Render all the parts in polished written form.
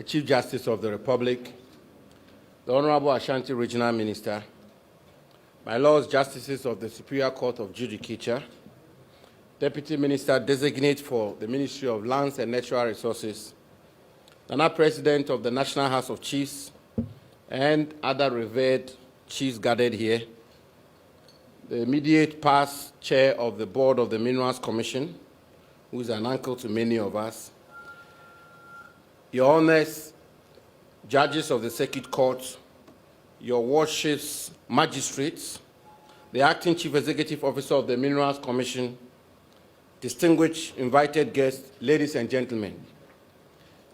Chief Justice of the Republic, the Honorable Ashanti Regional Minister, my Lords Justices of the Superior Court of Judicature, Deputy Minister Designate for the Ministry of Lands and Natural Resources, Nana President of the National House of Chiefs, and other revered chiefs gathered here, the immediate past chair of the Board of the Minerals Commission, who is an uncle to many of us, Your Honors, judges of the Circuit Court, Your Worships, magistrates, the Acting Chief Executive Officer of the Minerals Commission, distinguished invited guests, ladies and gentlemen,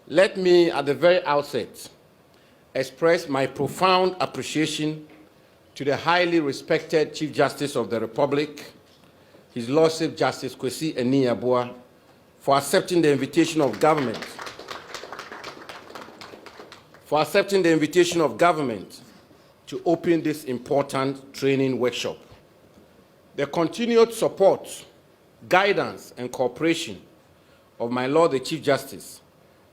let me at the very outset express my profound appreciation to the highly respected Chief Justice of the Republic, His Lordship Justice Kwesi Eni-Yeboah, for accepting the invitation of government to open this important training workshop. The continued support, guidance, and cooperation of my Lord the Chief Justice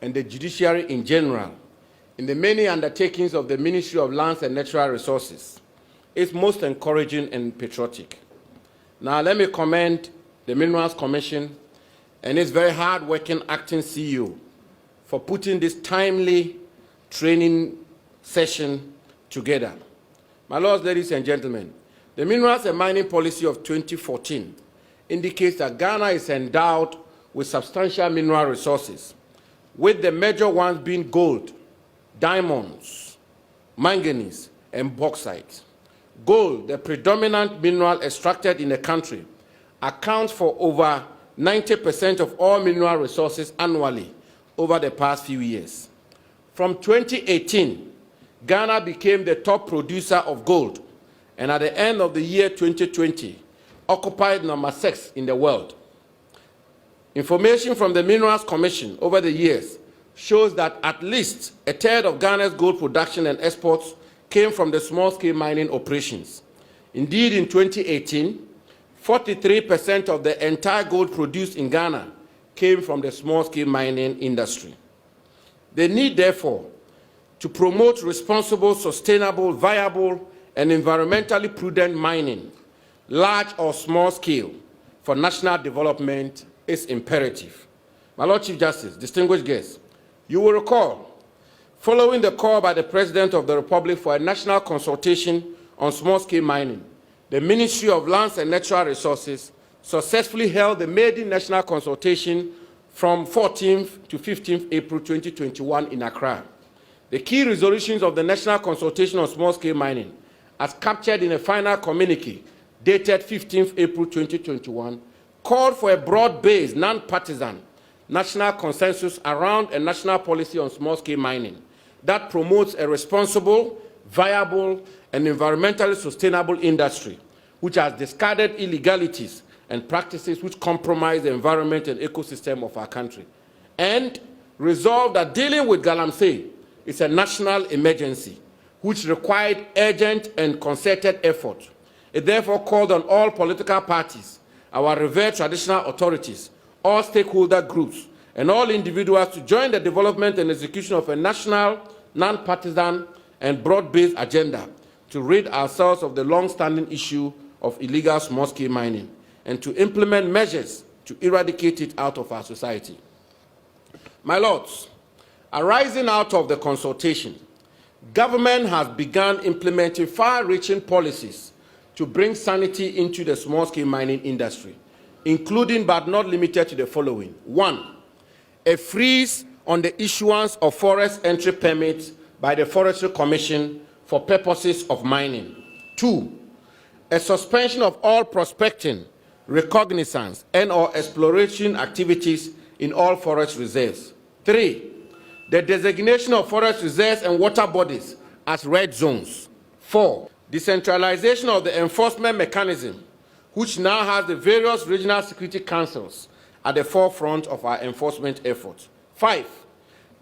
and the judiciary in general in the many undertakings of the Ministry of Lands and Natural Resources is most encouraging and patriotic. Now, let me commend the Minerals Commission and its very hard-working acting CEO for putting this timely training session together. My Lords, ladies and gentlemen, the Minerals and Mining Policy of 2014 indicates that Ghana is endowed with substantial mineral resources, with the major ones being gold, diamonds, manganese, and bauxite. Gold, the predominant mineral extracted in the country, accounts for over 90% of all mineral resources annually over the past few years. From 2018, Ghana became the top producer of gold, and at the end of the year 2020, occupied number 6 in the world. Information from the Minerals Commission over the years shows that at least a third of Ghana's gold production and exports came from the small-scale mining operations. Indeed, in 2018, 43% of the entire gold produced in Ghana came from the small-scale mining industry. The need, therefore, to promote responsible, sustainable, viable, and environmentally prudent mining, large or small scale, for national development is imperative. My Lord Chief Justice, distinguished guests, you will recall, following the call by the President of the Republic for a national consultation on small-scale mining, the Ministry of Lands and Natural Resources successfully held the maiden national consultation from 14th to 15th April 2021 in Accra. The key resolutions of the national consultation on small-scale mining, as captured in a final communique dated 15th April 2021, called for a broad-based, non-partisan national consensus around a national policy on small-scale mining that promotes a responsible, viable, and environmentally sustainable industry, which has discarded illegalities and practices which compromise the environment and ecosystem of our country, and resolved that dealing with galamsey is a national emergency, which required urgent and concerted effort. It therefore called on all political parties, our revered traditional authorities, all stakeholder groups, and all individuals to join the development and execution of a national, non-partisan, and broad-based agenda to rid ourselves of the long-standing issue of illegal small-scale mining and to implement measures to eradicate it out of our society. My Lords, arising out of the consultation, government has begun implementing far-reaching policies to bring sanity into the small-scale mining industry, including but not limited to the following. 1, a freeze on the issuance of forest entry permits by the Forestry Commission for purposes of mining. 2, a suspension of all prospecting, recognizance, and/or exploration activities in all forest reserves. 3, the designation of forest reserves and water bodies as red zones. 4, decentralization of the enforcement mechanism, which now has the various regional security councils at the forefront of our enforcement efforts. 5,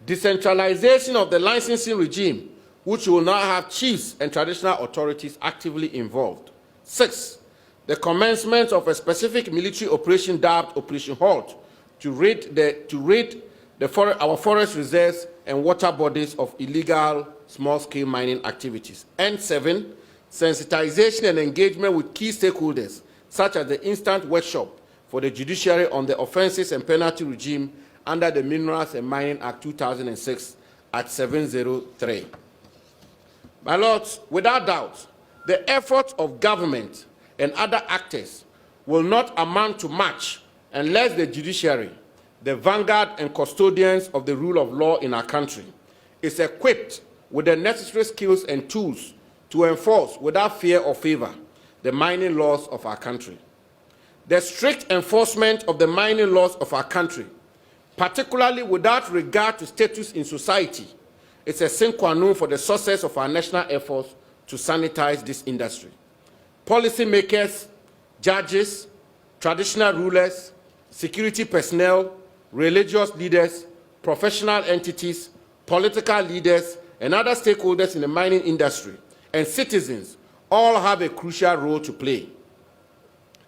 decentralization of the licensing regime, which will now have chiefs and traditional authorities actively involved. 6, the commencement of a specific military operation dubbed Operation Halt to raid our forest reserves and water bodies of illegal small-scale mining activities. And 7, sensitization and engagement with key stakeholders, such as the instant workshop for the judiciary on the offenses and penalty regime under the Minerals and Mining Act 2006 at 703. My lords, without doubt, the efforts of government and other actors will not amount to much unless the judiciary, the vanguard and custodians of the rule of law in our country, is equipped with the necessary skills and tools to enforce without fear or favor the mining laws of our country. The strict enforcement of the mining laws of our country, particularly without regard to status in society, is a sine qua non for the success of our national efforts to sanitize this industry. Policymakers, judges, traditional rulers, security personnel, religious leaders, professional entities, political leaders, and other stakeholders in the mining industry, and citizens all have a crucial role to play.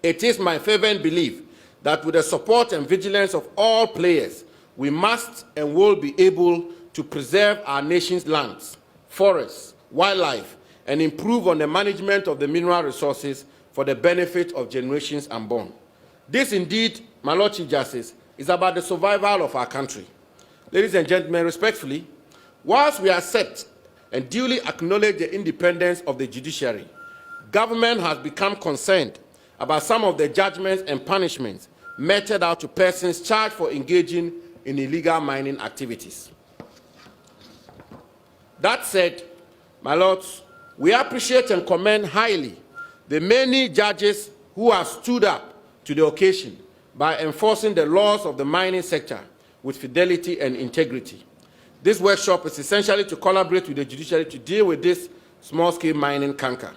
It is my fervent belief that with the support and vigilance of all players, we must and will be able to preserve our nation's lands, forests, wildlife, and improve on the management of the mineral resources for the benefit of generations unborn. This indeed, my Lord Chief Justice, is about the survival of our country. Ladies and gentlemen, respectfully, whilst we accept and duly acknowledge the independence of the judiciary, government has become concerned about some of the judgments and punishments meted out to persons charged for engaging in illegal mining activities. That said, my lords, we appreciate and commend highly the many judges who have stood up to the occasion by enforcing the laws of the mining sector with fidelity and integrity. This workshop is essentially to collaborate with the judiciary to deal with this small-scale mining canker.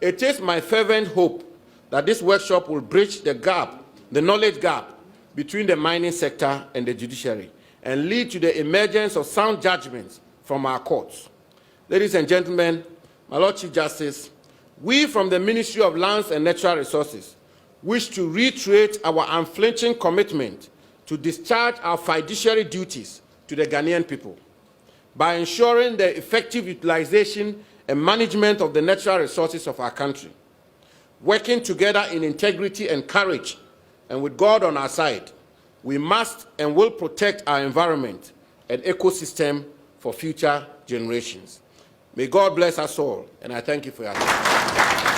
It is my fervent hope that this workshop will bridge the gap, the knowledge gap, between the mining sector and the judiciary, and lead to the emergence of sound judgments from our courts. Ladies and gentlemen, my Lord Chief Justice, we from the Ministry of Lands and Natural Resources wish to reiterate our unflinching commitment to discharge our fiduciary duties to the Ghanaian people by ensuring the effective utilization and management of the natural resources of our country, working together in integrity and courage, and with God on our side. We must and will protect our environment and ecosystem for future generations. May God bless us all, and I thank you for your attention.